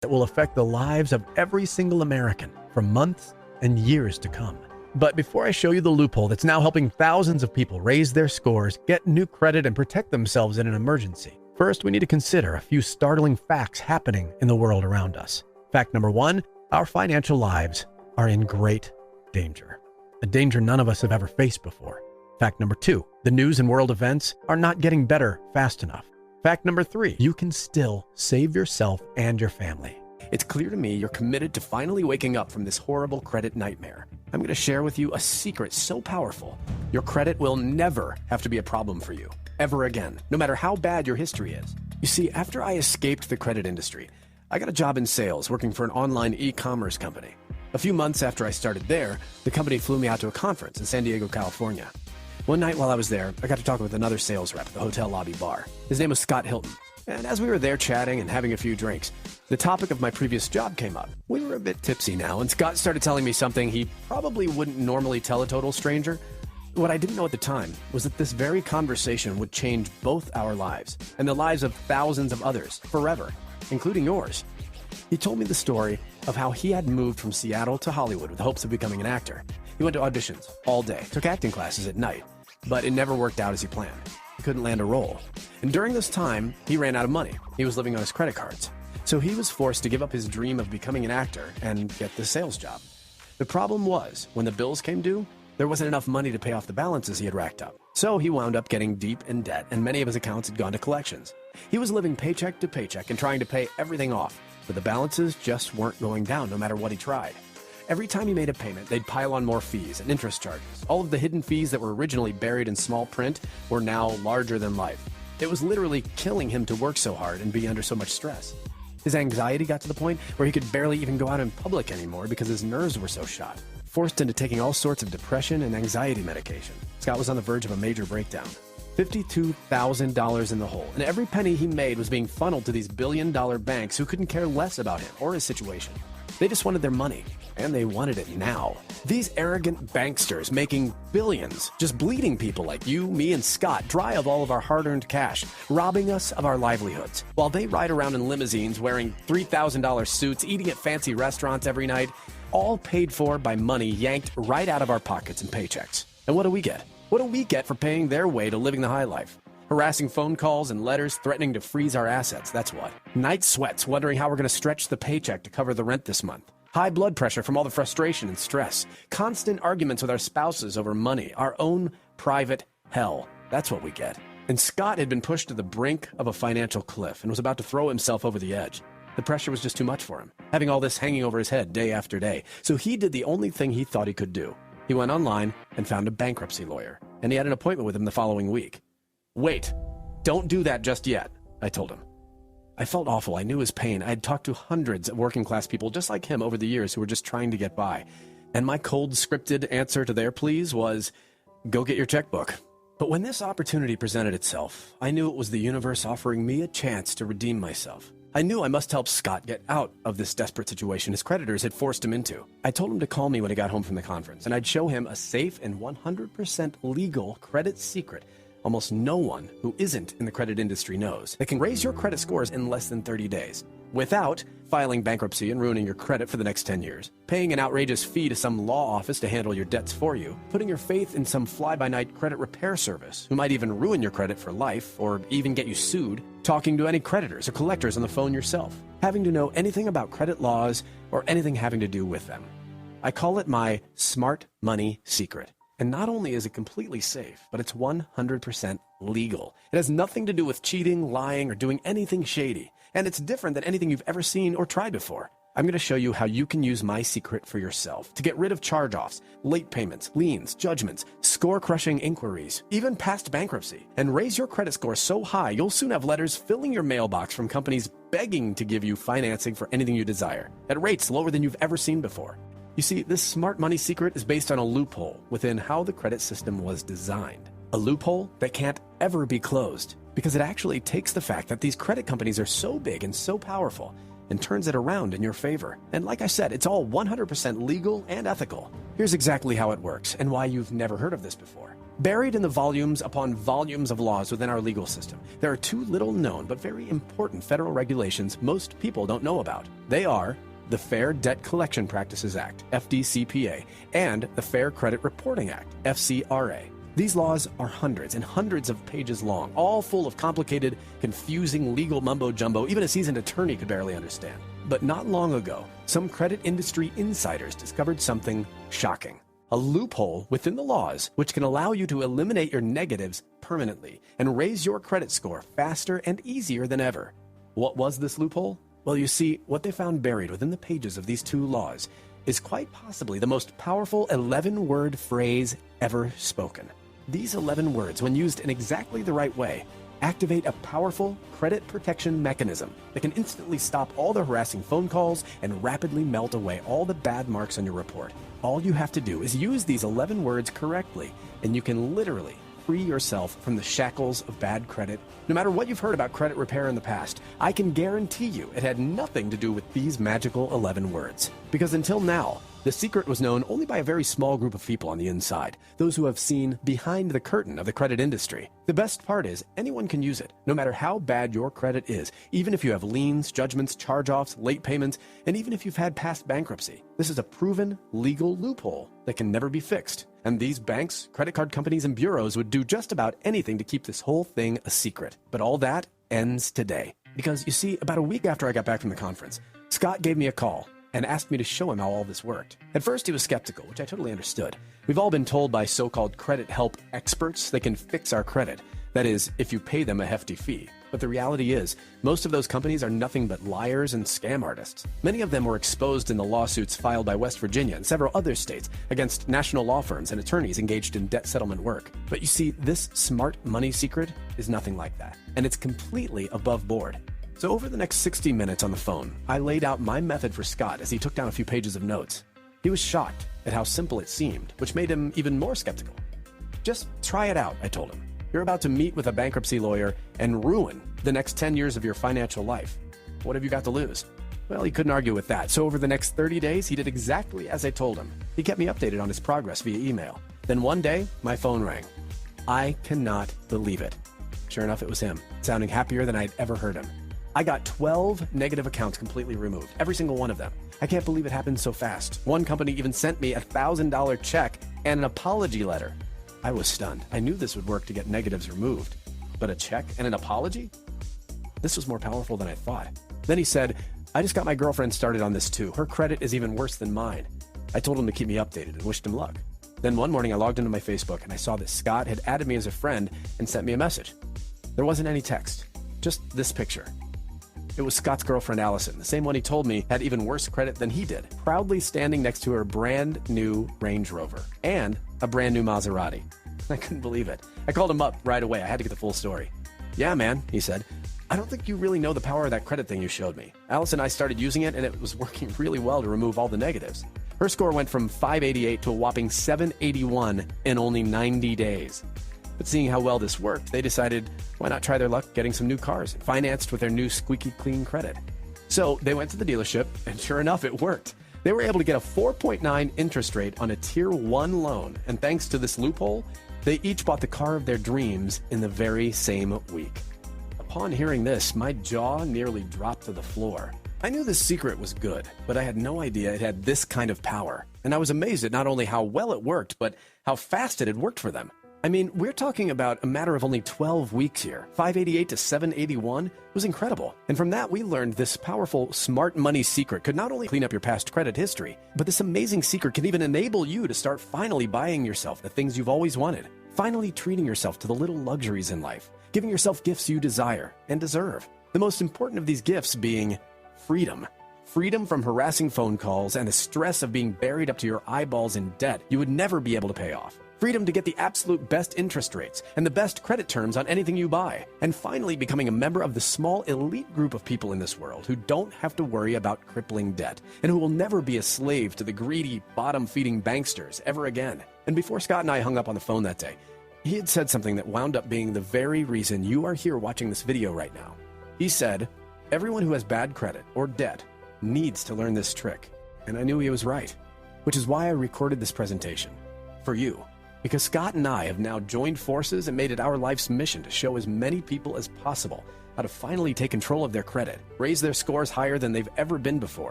that will affect the lives of every single American for months and years to come. But before I show you the loophole that's now helping thousands of people raise their scores, get new credit, and protect themselves in an emergency, first we need to consider a few startling facts happening in the world around us. Fact number 1, our financial lives are in great danger. A danger none of us have ever faced before. Fact number 2, the news and world events are not getting better fast enough. Fact number 3, you can still save yourself and your family. It's clear to me you're committed to finally waking up from this horrible credit nightmare. I'm going to share with you a secret so powerful, your credit will never have to be a problem for you, ever again, no matter how bad your history is. You see, after I escaped the credit industry, I got a job in sales working for an online e-commerce company. A few months after I started there, the company flew me out to a conference in San Diego, California. One night while I was there, I got to talk with another sales rep at the hotel lobby bar. His name was Scott Hilton. And as we were there chatting and having a few drinks, the topic of my previous job came up. We were a bit tipsy now, and Scott started telling me something he probably wouldn't normally tell a total stranger. What I didn't know at the time was that this very conversation would change both our lives and the lives of thousands of others forever, including yours. He told me the story of how he had moved from Seattle to Hollywood with hopes of becoming an actor. He went to auditions all day, took acting classes at night, but it never worked out as he planned. He couldn't land a role. And during this time, he ran out of money. He was living on his credit cards. So he was forced to give up his dream of becoming an actor and get the sales job. The problem was, when the bills came due, there wasn't enough money to pay off the balances he had racked up. So he wound up getting deep in debt, and many of his accounts had gone to collections. He was living paycheck to paycheck and trying to pay everything off, but the balances just weren't going down no matter what he tried. Every time he made a payment, they'd pile on more fees and interest charges. All of the hidden fees that were originally buried in small print were now larger than life. It was literally killing him to work so hard and be under so much stress. His anxiety got to the point where he could barely even go out in public anymore because his nerves were so shot. Forced into taking all sorts of depression and anxiety medication, Scott was on the verge of a major breakdown. $52,000 in the hole, and every penny he made was being funneled to these billion-dollar banks who couldn't care less about him or his situation. They just wanted their money, and they wanted it now. These arrogant banksters making billions, just bleeding people like you, me, and Scott dry of all of our hard-earned cash, robbing us of our livelihoods. While they ride around in limousines wearing $3,000 suits, eating at fancy restaurants every night, all paid for by money yanked right out of our pockets and paychecks. And what do we get? What do we get for paying their way to living the high life? Harassing phone calls and letters threatening to freeze our assets, that's what. Night sweats wondering how we're going to stretch the paycheck to cover the rent this month. High blood pressure from all the frustration and stress. Constant arguments with our spouses over money. Our own private hell. That's what we get. And Scott had been pushed to the brink of a financial cliff and was about to throw himself over the edge. The pressure was just too much for him, having all this hanging over his head day after day. So he did the only thing he thought he could do. He went online and found a bankruptcy lawyer, and he had an appointment with him the following week. Wait, don't do that just yet, I told him. I felt awful. I knew his pain. I had talked to hundreds of working-class people just like him over the years who were just trying to get by. And my cold, scripted answer to their pleas was, go get your checkbook. But when this opportunity presented itself, I knew it was the universe offering me a chance to redeem myself. I knew I must help Scott get out of this desperate situation his creditors had forced him into. I told him to call me when he got home from the conference, and I'd show him a safe and 100% legal credit secret almost no one who isn't in the credit industry knows that can raise your credit scores in less than 30 days without filing bankruptcy and ruining your credit for the next 10 years, paying an outrageous fee to some law office to handle your debts for you, putting your faith in some fly-by-night credit repair service who might even ruin your credit for life or even get you sued, talking to any creditors or collectors on the phone yourself, having to know anything about credit laws or anything having to do with them. I call it my smart money secret. And not only is it completely safe, but it's 100% legal. It has nothing to do with cheating, lying, or doing anything shady. And it's different than anything you've ever seen or tried before. I'm going to show you how you can use my secret for yourself to get rid of charge-offs, late payments, liens, judgments, score-crushing inquiries, even past bankruptcy, and raise your credit score so high you'll soon have letters filling your mailbox from companies begging to give you financing for anything you desire at rates lower than you've ever seen before. You see, this smart money secret is based on a loophole within how the credit system was designed. A loophole that can't ever be closed because it actually takes the fact that these credit companies are so big and so powerful and turns it around in your favor. And like I said, it's all 100% legal and ethical. Here's exactly how it works and why you've never heard of this before. Buried in the volumes upon volumes of laws within our legal system, there are two little known but very important federal regulations most people don't know about. They are the Fair Debt Collection Practices Act, FDCPA, and the Fair Credit Reporting Act, FCRA. These laws are hundreds and hundreds of pages long, all full of complicated, confusing legal mumbo-jumbo even a seasoned attorney could barely understand. But not long ago, some credit industry insiders discovered something shocking. A loophole within the laws which can allow you to eliminate your negatives permanently and raise your credit score faster and easier than ever. What was this loophole? Well, you see, what they found buried within the pages of these two laws is quite possibly the most powerful 11-word phrase ever spoken. These 11 words, when used in exactly the right way, activate a powerful credit protection mechanism that can instantly stop all the harassing phone calls and rapidly melt away all the bad marks on your report. All you have to do is use these 11 words correctly, and you can literally free yourself from the shackles of bad credit. No matter what you've heard about credit repair in the past, I can guarantee you it had nothing to do with these magical 11 words. Because until now, the secret was known only by a very small group of people on the inside, those who have seen behind the curtain of the credit industry. The best part is anyone can use it, no matter how bad your credit is, even if you have liens, judgments, charge-offs, late payments, and even if you've had past bankruptcy. This is a proven legal loophole that can never be fixed. And these banks, credit card companies, and bureaus would do just about anything to keep this whole thing a secret. But all that ends today. Because, you see, about a week after I got back from the conference, Scott gave me a call and asked me to show him how all this worked. At first, he was skeptical, which I totally understood. We've all been told by so-called credit help experts they can fix our credit. That is, if you pay them a hefty fee. But the reality is, most of those companies are nothing but liars and scam artists. Many of them were exposed in the lawsuits filed by West Virginia and several other states against national law firms and attorneys engaged in debt settlement work. But you see, this smart money secret is nothing like that, and it's completely above board. So over the next 60 minutes on the phone, I laid out my method for Scott as he took down a few pages of notes. He was shocked at how simple it seemed, which made him even more skeptical. Just try it out, I told him. You're about to meet with a bankruptcy lawyer and ruin the next 10 years of your financial life. What have you got to lose? Well, he couldn't argue with that. So over the next 30 days, he did exactly as I told him. He kept me updated on his progress via email. Then one day, my phone rang. I cannot believe it. Sure enough, it was him, sounding happier than I'd ever heard him. I got 12 negative accounts completely removed, every single one of them. I can't believe it happened so fast. One company even sent me a $1,000 check and an apology letter. I was stunned. I knew this would work to get negatives removed. But a check and an apology? This was more powerful than I thought. Then he said, I just got my girlfriend started on this too. Her credit is even worse than mine. I told him to keep me updated and wished him luck. Then one morning I logged into my Facebook and I saw that Scott had added me as a friend and sent me a message. There wasn't any text, just this picture. It was Scott's girlfriend, Allison, the same one he told me had even worse credit than he did, proudly standing next to her brand new Range Rover and a brand new Maserati. I couldn't believe it. I called him up right away. I had to get the full story. Yeah, man, he said. I don't think you really know the power of that credit thing you showed me. Allison and I started using it, and it was working really well to remove all the negatives. Her score went from 588 to a whopping 781 in only 90 days. But seeing how well this worked, they decided, why not try their luck getting some new cars financed with their new squeaky clean credit? So they went to the dealership, and sure enough, it worked. They were able to get a 4.9 interest rate on a Tier 1 loan, and thanks to this loophole, they each bought the car of their dreams in the very same week. Upon hearing this, my jaw nearly dropped to the floor. I knew this secret was good, but I had no idea it had this kind of power. And I was amazed at not only how well it worked, but how fast it had worked for them. I mean, we're talking about a matter of only 12 weeks here. 588 to 781 was incredible. And from that, we learned this powerful smart money secret could not only clean up your past credit history, but this amazing secret can even enable you to start finally buying yourself the things you've always wanted. Finally treating yourself to the little luxuries in life. Giving yourself gifts you desire and deserve. The most important of these gifts being freedom. Freedom from harassing phone calls and the stress of being buried up to your eyeballs in debt you would never be able to pay off. Freedom to get the absolute best interest rates and the best credit terms on anything you buy. And finally becoming a member of the small elite group of people in this world who don't have to worry about crippling debt and who will never be a slave to the greedy, bottom-feeding banksters ever again. And before Scott and I hung up on the phone that day, he had said something that wound up being the very reason you are here watching this video right now. He said, everyone who has bad credit or debt needs to learn this trick. And I knew he was right, which is why I recorded this presentation. For you. Because Scott and I have now joined forces and made it our life's mission to show as many people as possible how to finally take control of their credit, raise their scores higher than they've ever been before,